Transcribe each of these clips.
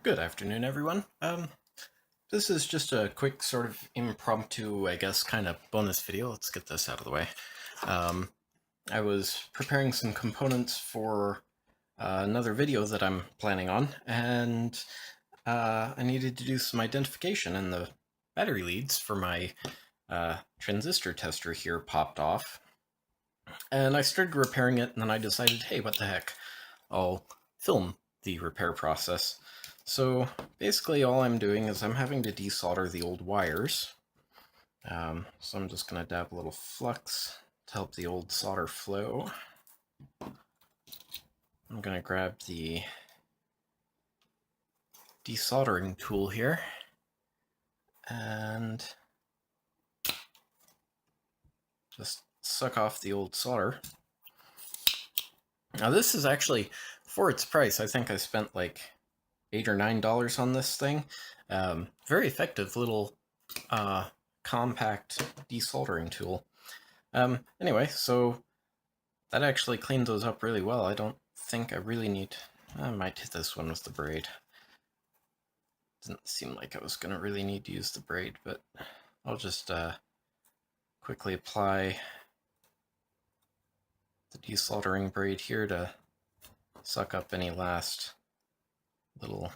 Good afternoon, everyone. This is just a quick sort of impromptu, I guess, kind of bonus video. Let's get this out of the way. I was preparing some components for another video that I'm planning on, and I needed to do some identification, and the battery leads for my transistor tester here popped off. And I started repairing it, and then I decided, hey, what the heck, I'll film the repair process. So basically all I'm doing is I'm having to desolder the old wires. So I'm just going to dab a little flux to help the old solder flow. I'm going to grab the desoldering tool here and just suck off the old solder. Now this is actually, for its price, I think I spent like $8 or $9 on this thing. Very effective little compact desoldering tool. Anyway, so that actually cleaned those up really well. I don't think I really need... I might hit this one with the braid. Didn't seem like I was going to really need to use the braid, but I'll just quickly apply the desoldering braid here to suck up any last little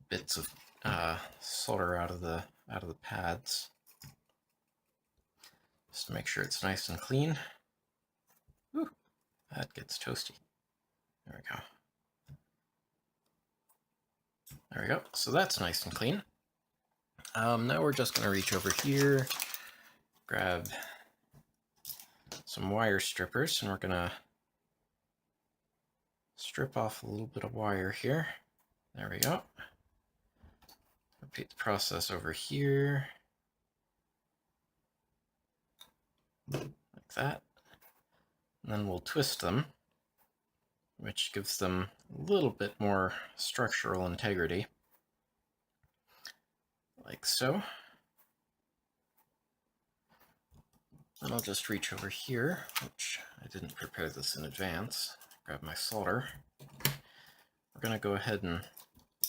bits of solder out of the pads. Just to make sure it's nice and clean. Ooh, that gets toasty. There we go. There we go. So that's nice and clean. Now we're just going to reach over here, grab some wire strippers, and we're going to strip off a little bit of wire here. There we go. Repeat the process over here. Like that. And then we'll twist them, which gives them a little bit more structural integrity. Like so. Then I'll just reach over here, which I didn't prepare this in advance. Grab my solder. We're going to go ahead and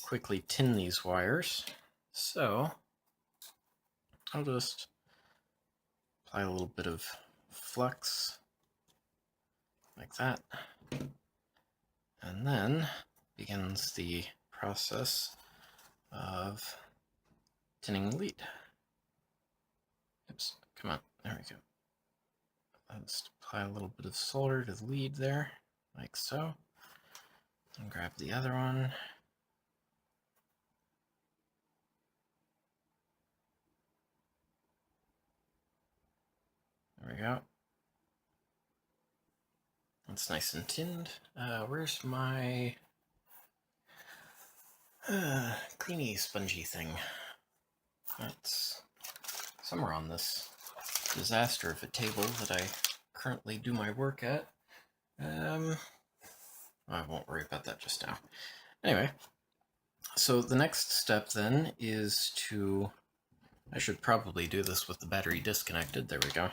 quickly tin these wires. So I'll just apply a little bit of flux like that. And then begins the process of tinning the lead. Oops, come on, there we go. Let's apply a little bit of solder to the lead there, like so. And grab the other one. There we go. It's nice and tinned. Where's my cleany spongy thing? That's somewhere on this disaster of a table that I currently do my work at. I won't worry about that just now. Anyway, so the next step then is to... I should probably do this with the battery disconnected. There we go.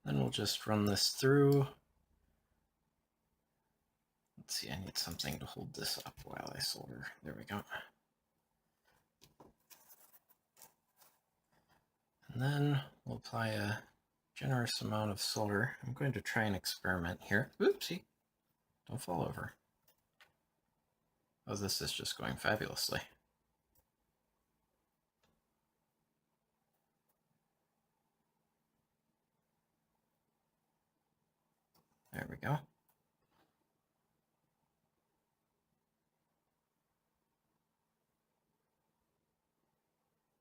Then we'll just run this through. Let's see, I need something to hold this up while I solder. There we go. And then we'll apply a generous amount of solder. I'm going to try and experiment here. Oopsie, don't fall over. Oh, this is just going fabulously. There we go.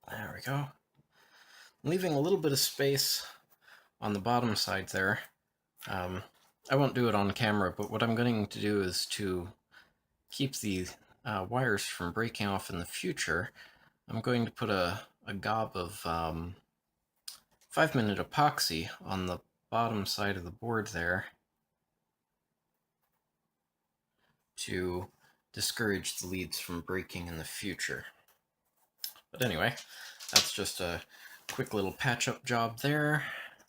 There we go. Leaving a little bit of space on the bottom side there. I won't do it on camera, but what I'm going to do is to keep the wires from breaking off in the future. I'm going to put a gob of 5-minute epoxy on the bottom side of the board there to discourage the leads from breaking in the future. But anyway, that's just a quick little patch-up job there.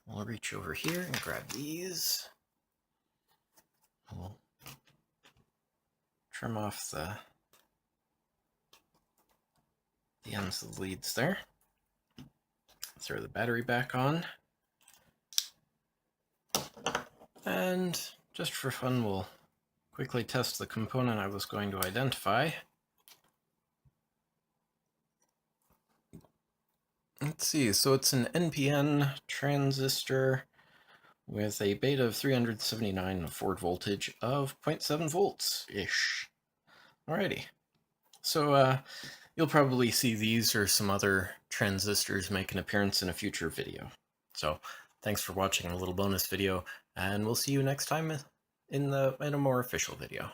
We'll reach over here and grab these. We'll trim off the ends of the leads there. Throw the battery back on. And just for fun, we'll quickly test the component I was going to identify. Let's see, so it's an NPN transistor with a beta of 379 and a forward voltage of 0.7 volts-ish. Alrighty, so you'll probably see these or some other transistors make an appearance in a future video. So thanks for watching a little bonus video, and we'll see you next time in a more official video.